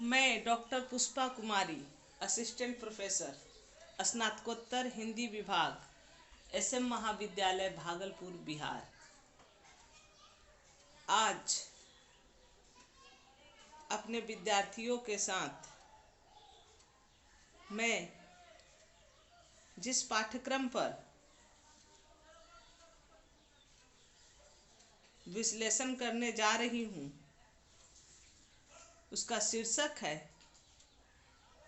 मैं डॉक्टर पुष्पा कुमारी, assistant professor, स्नातकोत्तर हिंदी विभाग, SM महाविद्यालय भागलपुर, बिहार। आज अपने विद्यार्थियों के साथ मैं जिस पाठ्यक्रम पर विश्लेषण करने जा रही हूँ उसका शीर्षक है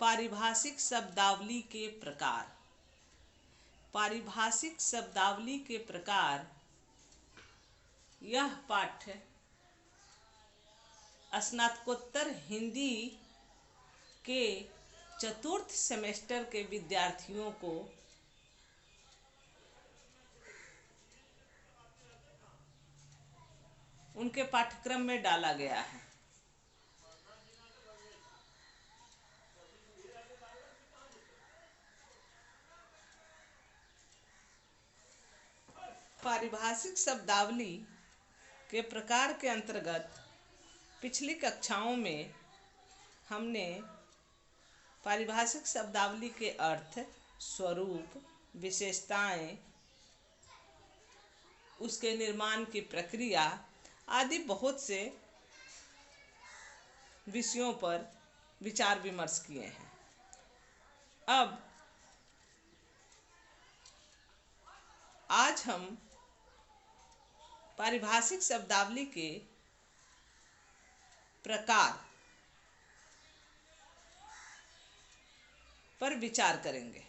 पारिभाषिक शब्दावली के प्रकार। पारिभाषिक शब्दावली के प्रकार यह पाठ्य स्नातकोत्तर हिंदी के चतुर्थ सेमेस्टर के विद्यार्थियों को उनके पाठ्यक्रम में डाला गया है। पारिभाषिक शब्दावली के प्रकार के अंतर्गत पिछली कक्षाओं में हमने पारिभाषिक शब्दावली के अर्थ, स्वरूप, विशेषताएं, उसके निर्माण की प्रक्रिया आदि बहुत से विषयों पर विचार विमर्श किए हैं। अब आज हम पारिभाषिक शब्दावली के प्रकार पर विचार करेंगे।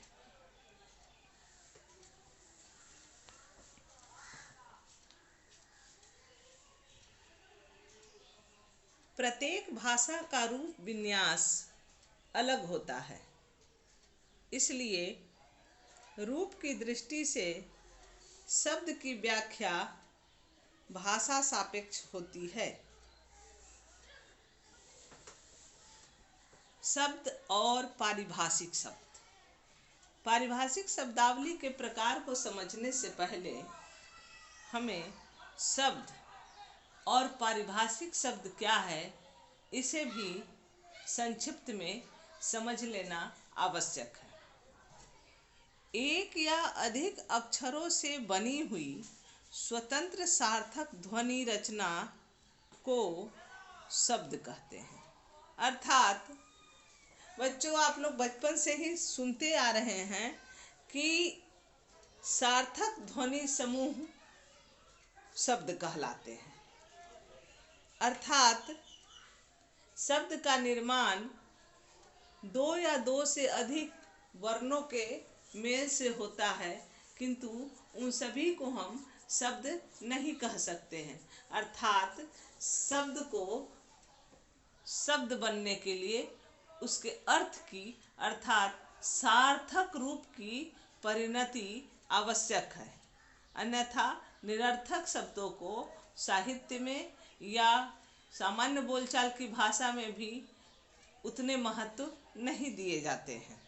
प्रत्येक भाषा का रूप विन्यास अलग होता है, इसलिए रूप की दृष्टि से शब्द की व्याख्या भाषा सापेक्ष होती है। शब्द और पारिभाषिक शब्द। पारिभाषिक शब्दावली के प्रकार को समझने से पहले हमें शब्द और पारिभाषिक शब्द क्या है इसे भी संक्षिप्त में समझ लेना आवश्यक है। एक या अधिक अक्षरों से बनी हुई स्वतंत्र सार्थक ध्वनि रचना को शब्द कहते हैं। अर्थात बच्चों, आप लोग बचपन से ही सुनते आ रहे हैं कि सार्थक ध्वनि समूह शब्द कहलाते हैं। अर्थात शब्द का निर्माण दो या दो से अधिक वर्णों के मेल से होता है, किंतु उन सभी को हम शब्द नहीं कह सकते हैं। अर्थात शब्द को शब्द बनने के लिए उसके अर्थ की अर्थात सार्थक रूप की परिणति आवश्यक है। अन्यथा निरर्थक शब्दों को साहित्य में या सामान्य बोलचाल की भाषा में भी उतने महत्व नहीं दिए जाते हैं।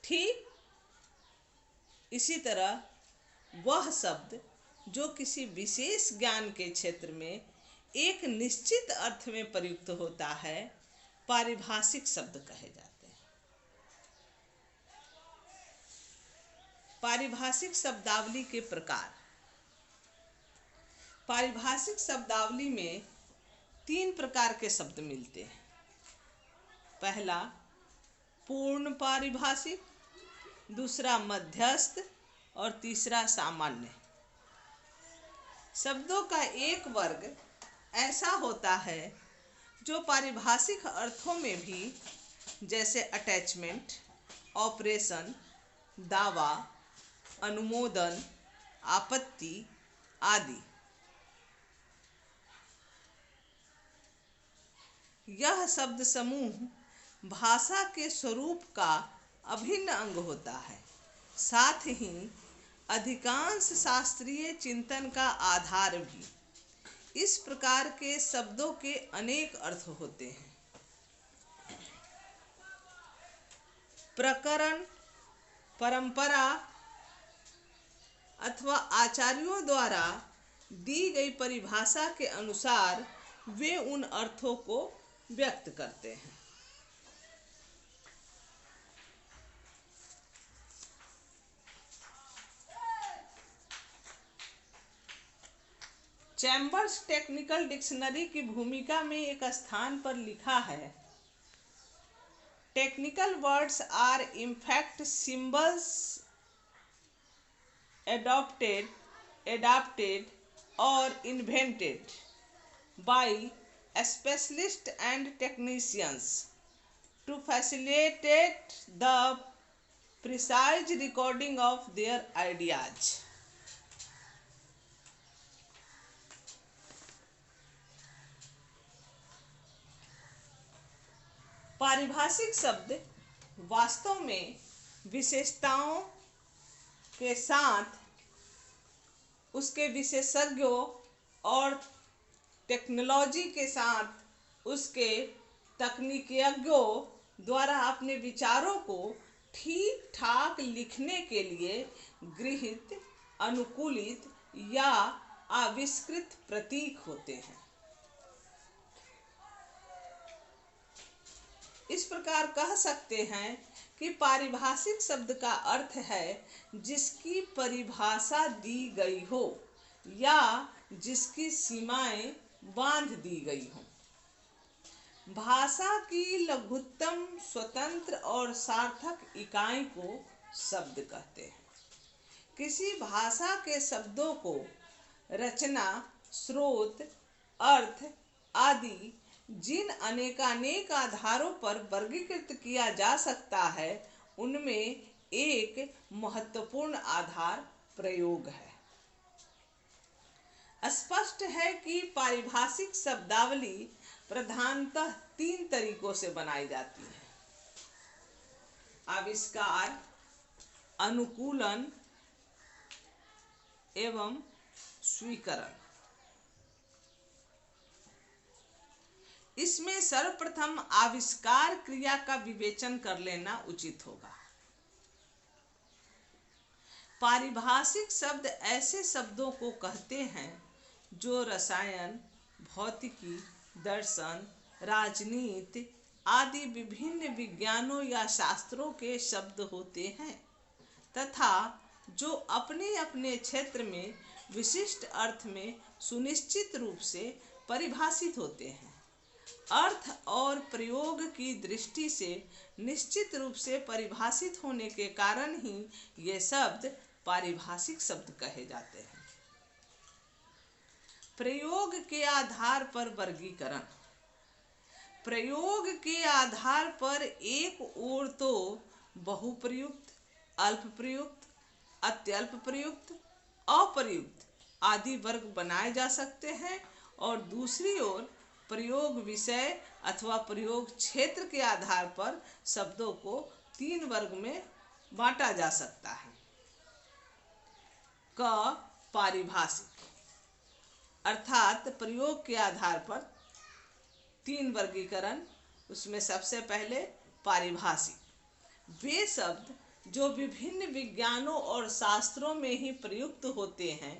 ठीक इसी तरह वह शब्द जो किसी विशेष ज्ञान के क्षेत्र में एक निश्चित अर्थ में प्रयुक्त होता है, पारिभाषिक शब्द कहे जाते हैं। पारिभाषिक शब्दावली के प्रकार। पारिभाषिक शब्दावली में 3 प्रकार के शब्द मिलते हैं। पहला पूर्ण पारिभाषिक, दूसरा मध्यस्थ और तीसरा सामान्य। शब्दों का एक वर्ग ऐसा होता है जो पारिभाषिक अर्थों में भी, जैसे अटैचमेंट, ऑपरेशन, दावा, अनुमोदन, आपत्ति आदि। यह शब्द समूह भाषा के स्वरूप का अभिन्न अंग होता है, साथ ही अधिकांश शास्त्रीय चिंतन का आधार भी। इस प्रकार के शब्दों के अनेक अर्थ होते हैं। प्रकरण, परंपरा अथवा आचार्यों द्वारा दी गई परिभाषा के अनुसार वे उन अर्थों को व्यक्त करते हैं। चैम्बर्स टेक्निकल डिक्शनरी की भूमिका में एक स्थान पर लिखा है, technical words are in fact symbols adopted or invented by specialists and technicians to facilitate the precise recording of their ideas. पारिभाषिक शब्द वास्तव में विशेषताओं के साथ उसके विशेषज्ञों और टेक्नोलॉजी के साथ उसके तकनीकियों द्वारा अपने विचारों को ठीक ठाक लिखने के लिए गृहीत, अनुकूलित या आविष्कृत प्रतीक होते हैं। इस प्रकार कह सकते हैं कि पारिभाषिक शब्द का अर्थ है जिसकी परिभाषा दी गई हो या जिसकी सीमाएं बांध दी गई हो। भाषा की लघुत्तम, स्वतंत्र और सार्थक इकाई को शब्द कहते हैं। किसी भाषा के शब्दों को रचना, स्रोत, अर्थ आदि जिन अनेकानेक आधारों पर वर्गीकृत किया जा सकता है, उनमें एक महत्वपूर्ण आधार प्रयोग है। स्पष्ट है कि पारिभाषिक शब्दावली प्रधानतः 3 तरीकों से बनाई जाती है: आविष्कार, अनुकूलन एवं स्वीकरण। इसमें सर्वप्रथम आविष्कार क्रिया का विवेचन कर लेना उचित होगा। पारिभाषिक शब्द ऐसे शब्दों को कहते हैं जो रसायन, भौतिकी, दर्शन, राजनीति आदि विभिन्न विज्ञानों या शास्त्रों के शब्द होते हैं तथा जो अपने अपने क्षेत्र में विशिष्ट अर्थ में सुनिश्चित रूप से परिभाषित होते हैं। अर्थ और प्रयोग की दृष्टि से निश्चित रूप से परिभाषित होने के कारण ही ये शब्द पारिभाषिक शब्द कहे जाते हैं। प्रयोग के आधार पर वर्गीकरण। प्रयोग के आधार पर एक ओर तो बहुप्रयुक्त, अल्प प्रयुक्त, अत्यल्प प्रयुक्त, अप्रयुक्त आदि वर्ग बनाए जा सकते हैं और दूसरी ओर प्रयोग विषय अथवा प्रयोग क्षेत्र के आधार पर शब्दों को 3 वर्ग में बांटा जा सकता है। क पारिभाषिक अर्थात प्रयोग के आधार पर 3 वर्गीकरण। उसमें सबसे पहले पारिभाषिक, वे शब्द जो विभिन्न विज्ञानों और शास्त्रों में ही प्रयुक्त होते हैं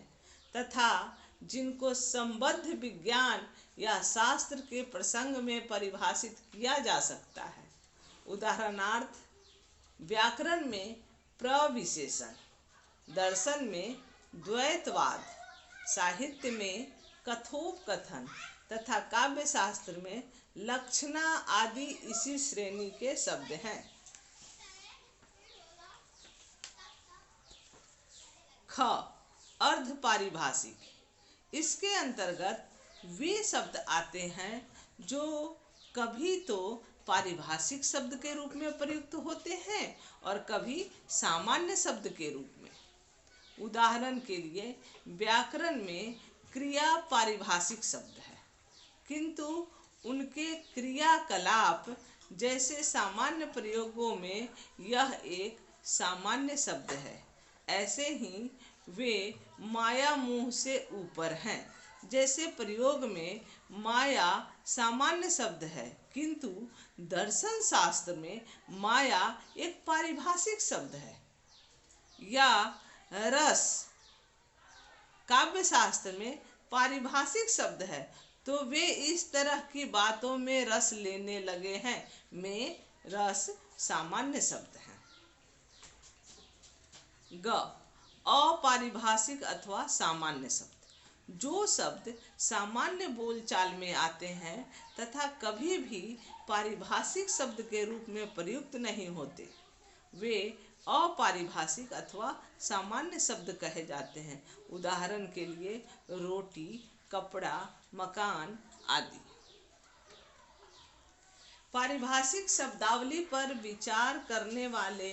तथा जिनको संबद्ध विज्ञान या शास्त्र के प्रसंग में परिभाषित किया जा सकता है। उदाहरणार्थ, व्याकरण में प्रविशेषण, दर्शन में द्वैतवाद, साहित्य में कथोपकथन तथा काव्य शास्त्र में लक्षणा आदि इसी श्रेणी के शब्द हैं। ख अर्ध पारिभाषिक, इसके अंतर्गत वे शब्द आते हैं जो कभी तो पारिभाषिक शब्द के रूप में प्रयुक्त होते हैं और कभी सामान्य शब्द के रूप में। उदाहरण के लिए, व्याकरण में क्रिया पारिभाषिक शब्द है, किंतु उनके क्रियाकलाप जैसे सामान्य प्रयोगों में यह एक सामान्य शब्द है। ऐसे ही वे माया मोह से ऊपर हैं। जैसे प्रयोग में माया सामान्य शब्द है, किंतु दर्शन शास्त्र में माया एक पारिभाषिक शब्द है। या रस काव्य शास्त्र में पारिभाषिक शब्द है तो वे इस तरह की बातों में रस लेने लगे हैं। में रस सामान्य शब्द है। ग अपारिभाषिक अथवा सामान्य शब्द, जो शब्द सामान्य बोलचाल में आते हैं तथा कभी भी पारिभाषिक शब्द के रूप में प्रयुक्त नहीं होते, वे अपारिभाषिक अथवा सामान्य शब्द कहे जाते हैं। उदाहरण के लिए रोटी, कपड़ा, मकान आदि। पारिभाषिक शब्दावली पर विचार करने वाले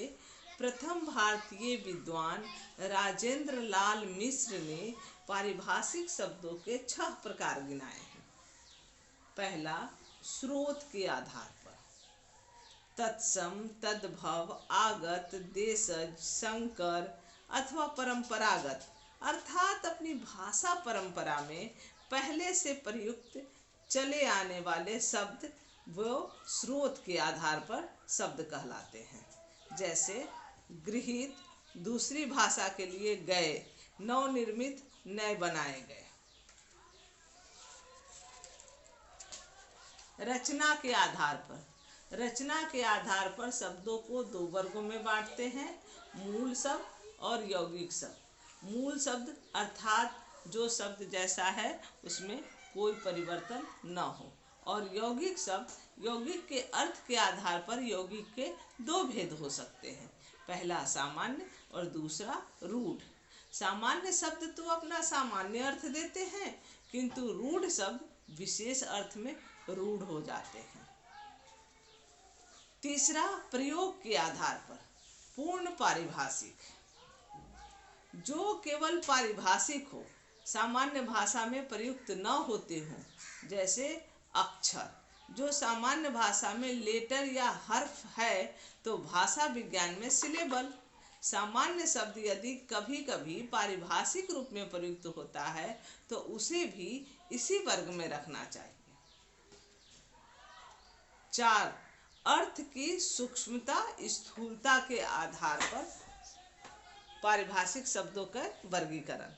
प्रथम भारतीय विद्वान राजेंद्र लाल मिश्र ने पारिभाषिक शब्दों के 6 प्रकार गिनाए हैं। पहला, स्रोत के आधार पर। तत्सम, तद्भव, आगत, देशज, संकर अथवा परंपरागत, अर्थात अपनी भाषा परंपरा में पहले से प्रयुक्त चले आने वाले शब्द वो स्रोत के आधार पर शब्द कहलाते हैं। जैसे गृहीत, दूसरी भाषा के लिए गए, नवनिर्मित, नए बनाए गए। रचना के आधार पर। रचना के आधार पर शब्दों को 2 वर्गों में बांटते हैं, मूल शब्द और यौगिक शब्द। मूल शब्द अर्थात जो शब्द जैसा है उसमें कोई परिवर्तन न हो, और यौगिक शब्द, यौगिक के अर्थ के आधार पर यौगिक के 2 भेद हो सकते हैं। पहला सामान्य और दूसरा रूढ़। सामान्य शब्द तो अपना सामान्य अर्थ देते हैं, किंतु रूढ़ शब्द विशेष अर्थ में रूढ़ हो जाते हैं। तीसरा, प्रयोग के आधार पर। पूर्ण पारिभाषिक, जो केवल पारिभाषिक हो, सामान्य भाषा में प्रयुक्त न होते हों। जैसे अक्षर, जो सामान्य भाषा में लेटर या हर्फ है तो भाषा विज्ञान में सिलेबल। सामान्य शब्द यदि कभी कभी पारिभाषिक रूप में प्रयुक्त होता है तो उसे भी इसी वर्ग में रखना चाहिए। 4, अर्थ की सूक्ष्मता स्थूलता के आधार पर पारिभाषिक शब्दों का वर्गीकरण।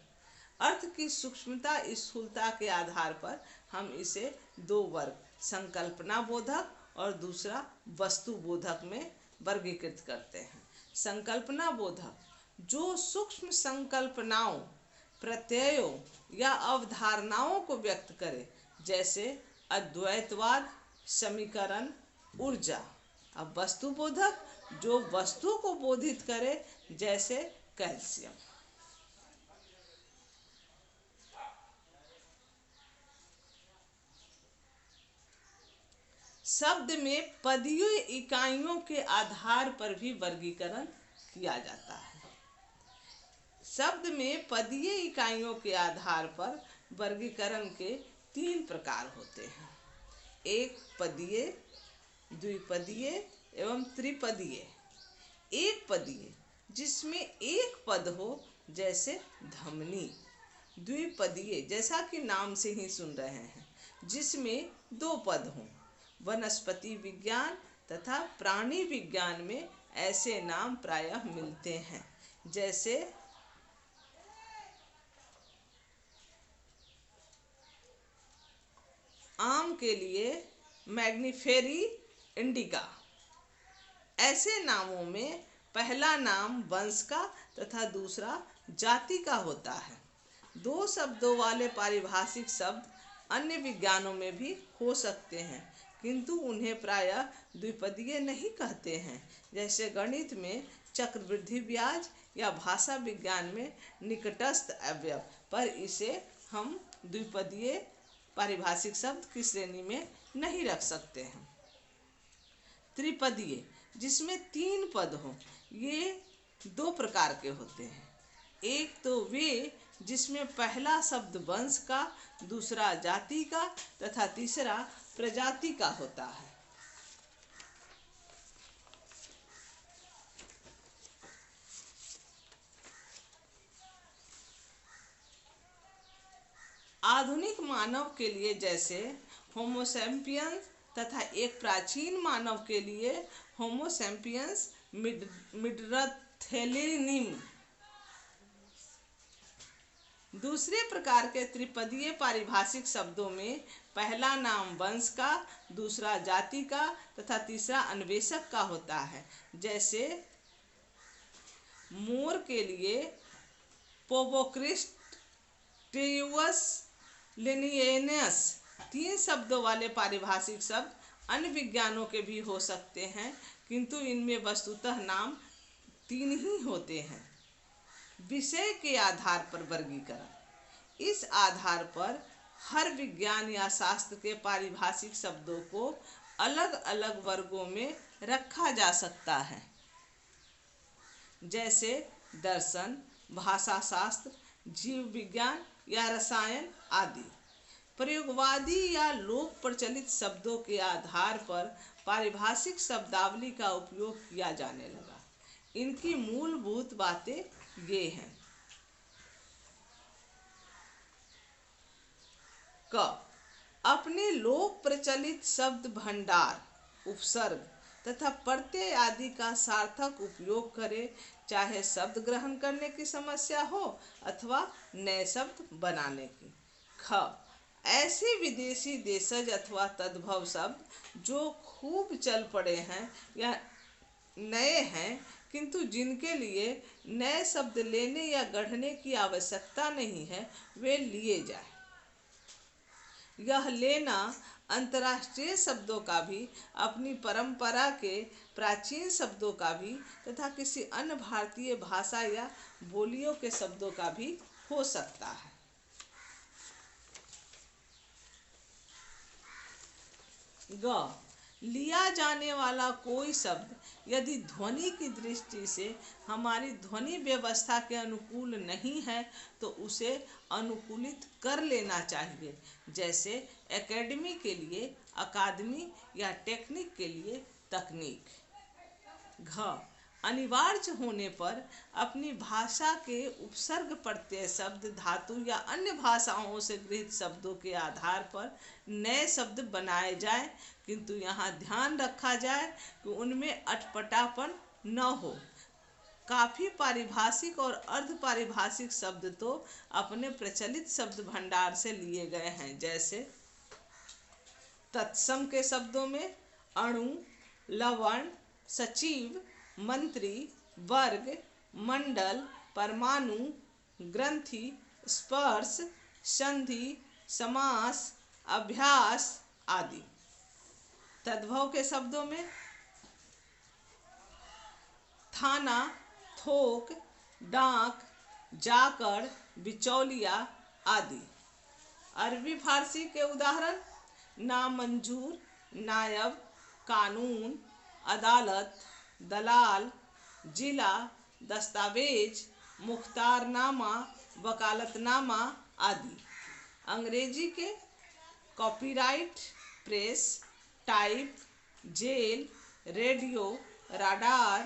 अर्थ की सूक्ष्मता स्थूलता के आधार पर हम इसे 2 वर्ग, संकल्पना बोधक और दूसरा वस्तु बोधक में वर्गीकृत करते हैं। संकल्पना बोधक, जो सूक्ष्म संकल्पनाओं, प्रत्ययों या अवधारणाओं को व्यक्त करे, जैसे अद्वैतवाद, समीकरण, ऊर्जा। अब वस्तु बोधक, जो वस्तु को बोधित करे, जैसे कैल्शियम। शब्द में पदीय इकाइयों के आधार पर भी वर्गीकरण किया जाता है। शब्द में पदीय इकाइयों के आधार पर वर्गीकरण के 3 प्रकार होते हैं। एक पदीय, द्विपदीय एवं त्रिपदीय। एक पदीय, जिसमें एक पद हो, जैसे धमनी। द्विपदीय, जैसा कि नाम से ही सुन रहे हैं, जिसमें 2 पद हों। वनस्पति विज्ञान तथा प्राणी विज्ञान में ऐसे नाम प्रायः मिलते हैं। जैसे आम के लिए मैग्निफेरी इंडिका। ऐसे नामों में पहला नाम वंश का तथा दूसरा जाति का होता है। 2 शब्दों वाले पारिभाषिक शब्द अन्य विज्ञानों में भी हो सकते हैं, किंतु उन्हें प्रायः द्विपदीय नहीं कहते हैं। जैसे गणित में चक्रवृद्धि ब्याज या भाषा विज्ञान में निकटस्थ अवयव, पर इसे हम द्विपदीय पारिभाषिक शब्द की श्रेणी में नहीं रख सकते हैं। त्रिपदीय, जिसमें 3 पद हों, ये 2 प्रकार के होते हैं। एक तो वे जिसमें पहला शब्द वंश का, दूसरा जाति का तथा तीसरा प्रजाति का होता है। आधुनिक मानव के लिए जैसे होमो सैपियंस तथा एक प्राचीन मानव के लिए होमो सैपियंस मिडरथेलिनिम। दूसरे प्रकार के त्रिपदीय पारिभाषिक शब्दों में पहला नाम वंश का, दूसरा जाति का तथा तीसरा अन्वेषक का होता है। जैसे मोर के लिए पोबोक्रिस्ट टेयुअस लिनियेनस। 3 शब्दों वाले पारिभाषिक शब्द अन्य विज्ञानों के भी हो सकते हैं, किंतु इनमें वस्तुतः नाम 3 ही होते हैं। विषय के आधार पर वर्गीकरण। इस आधार पर हर विज्ञान या शास्त्र के पारिभाषिक शब्दों को अलग अलग वर्गों में रखा जा सकता है, जैसे दर्शन, भाषाशास्त्र, जीव विज्ञान या रसायन आदि। प्रयोगवादी या लोक प्रचलित शब्दों के आधार पर पारिभाषिक शब्दावली का उपयोग किया जाने लगा। इनकी मूलभूत बातें ये हैं। क, अपने लोक प्रचलित शब्द भंडार, उपसर्ग तथा प्रत्यय आदि का सार्थक उपयोग करे, चाहे शब्द ग्रहण करने की समस्या हो अथवा नए शब्द बनाने की। ख, ऐसे विदेशी देशज अथवा तद्भव शब्द जो खूब चल पड़े हैं या नए हैं, किंतु जिनके लिए नए शब्द लेने या गढ़ने की आवश्यकता नहीं है, वे लिए जाए। यह लेना अंतर्राष्ट्रीय शब्दों का भी, अपनी परंपरा के प्राचीन शब्दों का भी तथा किसी अन्य भारतीय भाषा या बोलियों के शब्दों का भी हो सकता है। ग, लिया जाने वाला कोई शब्द यदि ध्वनि की दृष्टि से हमारी ध्वनि व्यवस्था के अनुकूल नहीं है तो उसे अनुकूलित कर लेना चाहिए। जैसे एकेडमी के लिए अकादमी या टेक्निक के लिए तकनीक। घ, अनिवार्य होने पर अपनी भाषा के उपसर्ग प्रत्यय शब्द, धातु या अन्य भाषाओं से गृहीत शब्दों के आधार पर नए शब्द बनाए जाएं, किंतु यहाँ ध्यान रखा जाए कि उनमें अटपटापन न हो। काफी पारिभाषिक और अर्ध पारिभाषिक शब्द तो अपने प्रचलित शब्द भंडार से लिए गए हैं। जैसे तत्सम के शब्दों में अणु, लवण, सचिव, मंत्री, वर्ग, मंडल, परमाणु, ग्रंथि, स्पर्श, संधि, समास, अभ्यास आदि। तद्भव के शब्दों में थाना, थोक, डाक, जाकर, बिचौलिया आदि। अरबी फारसी के उदाहरण नामंजूर, नायब, कानून, अदालत, दलाल, जिला, दस्तावेज, मुख्तारनामा, वकालतनामा आदि। अंग्रेजी के copyright, press, type, jail, radio, radar,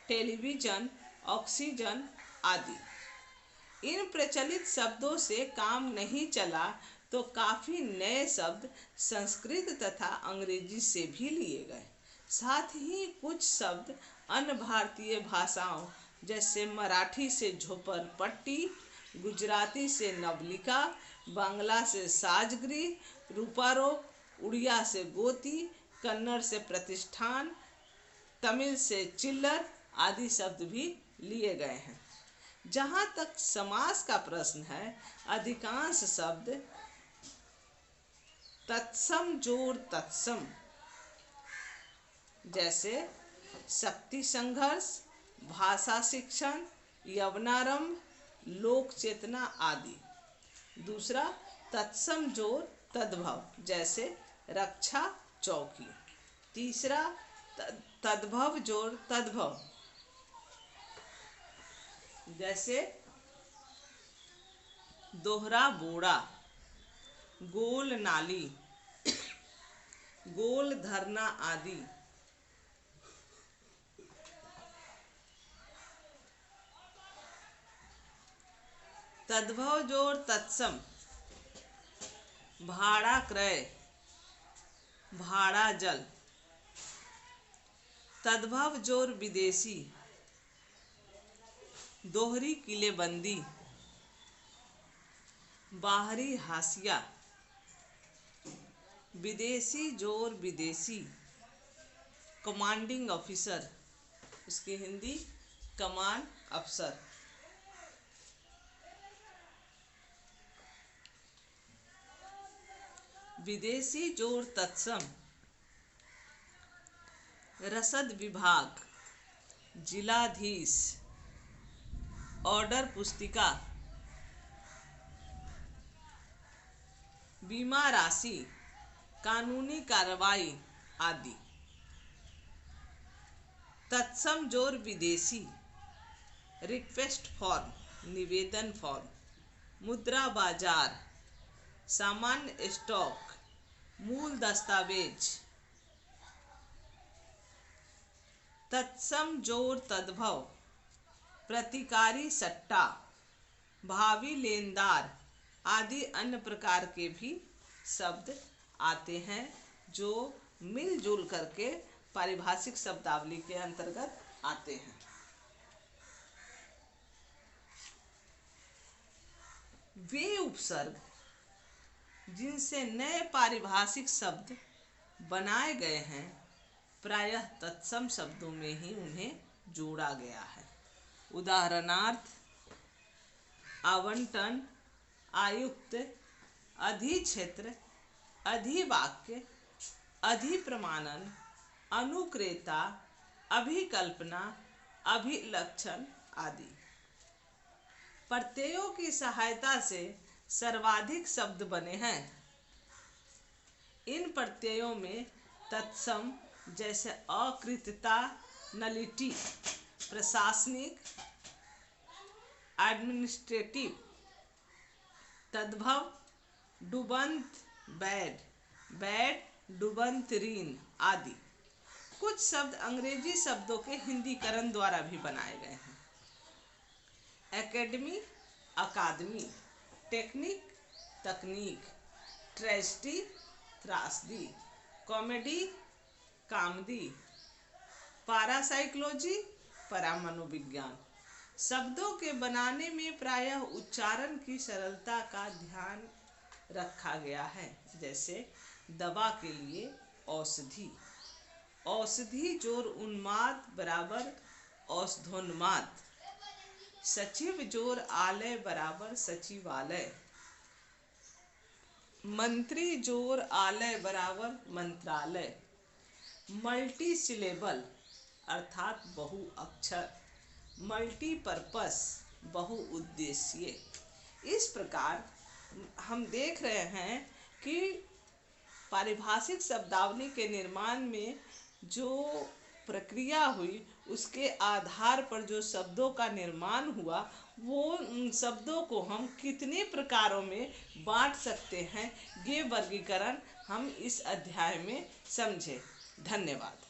television, oxygen आदि। इन प्रचलित शब्दों से काम नहीं चला तो काफी नए शब्द संस्कृत तथा अंग्रेजी से भी लिए गए। साथ ही कुछ शब्द अन्य भारतीय भाषाओं जैसे मराठी से झोपड़पट्टी, गुजराती से नवलिका, बांग्ला से साजगृह, रूपारोप, उड़िया से गोती, कन्नड़ से प्रतिष्ठान, तमिल से चिल्लर आदि शब्द भी लिए गए हैं। जहाँ तक समास का प्रश्न है, अधिकांश शब्द तत्सम जोड़ तत्सम, जैसे शक्ति संघर्ष, भाषा शिक्षण, यवनारंभ, लोक चेतना आदि। दूसरा तत्सम जोड़ तद्भव, जैसे रक्षा, चौकी। तीसरा तद्भव जोड़ तद्भव, जैसे दोहरा बोड़ा, गोल नाली, गोल धरना आदि। तद्भव जोड़ तत्सम, भाड़ा क्रय, भाड़ा जल। तद्भव जोड़ विदेशी, दोहरी किलेबंदी, बाहरी हाशिया, विदेशी जोर विदेशी, कमांडिंग ऑफिसर, उसकी हिंदी कमान अफसर। विदेशी जोर तत्सम, रसद विभाग, जिलाधीश, ऑर्डर पुस्तिका, बीमा राशि, कानूनी कार्रवाई आदि। तत्सम जोर विदेशी, रिक्वेस्ट फॉर्म, निवेदन फॉर्म, मुद्रा बाजार, सामान्य स्टॉक, मूल दस्तावेज। तत्सम जोर तद्भव, प्रतिकारी सट्टा, भावी लेनदार आदि अन्य प्रकार के भी शब्द आते हैं जो मिलजुल करके पारिभाषिक शब्दावली के अंतर्गत आते हैं। वे उपसर्ग जिनसे नए पारिभाषिक शब्द बनाए गए हैं, प्रायः तत्सम शब्दों में ही उन्हें जोड़ा गया है। उदाहरणार्थ आवंटन, आयुक्त, अधिक्षेत्र, अधिवाक्य, अधिप्रमाणन, अनुक्रेता, अभिकल्पना, अभिलक्षण आदि। प्रत्ययों की सहायता से सर्वाधिक शब्द बने हैं। इन प्रत्ययों में तत्सम जैसे अकृत्यता, नलिटी, प्रशासनिक, एडमिनिस्ट्रेटिव, तद्भव, डुबंत, बैड, बैड, डुबंत, ऋण आदि। कुछ शब्द अंग्रेजी शब्दों के हिंदीकरण द्वारा भी बनाए गए हैं। एकेडमी, अकादमी, टेक्निक, तकनीक, ट्रेजेडी, त्रासदी, कॉमेडी, कामदी, पारासाइकोलॉजी, परामनोविज्ञान। शब्दों के बनाने में प्रायः उच्चारण की सरलता का ध्यान रखा गया है। जैसे दवा के लिए औषधि, औषधि जोर उन्माद बराबर औषधोन्माद, सचिव जोर आलय बराबर सचिवालय, मंत्री जोर आलय बराबर मंत्रालय, मल्टी सिलेबल अर्थात बहु अक्षर, मल्टीपर्पस बहुउद्देशीय। इस प्रकार हम देख रहे हैं कि पारिभाषिक शब्दावली के निर्माण में जो प्रक्रिया हुई, उसके आधार पर जो शब्दों का निर्माण हुआ, वो उन शब्दों को हम कितने प्रकारों में बांट सकते हैं, ये वर्गीकरण हम इस अध्याय में समझे। धन्यवाद।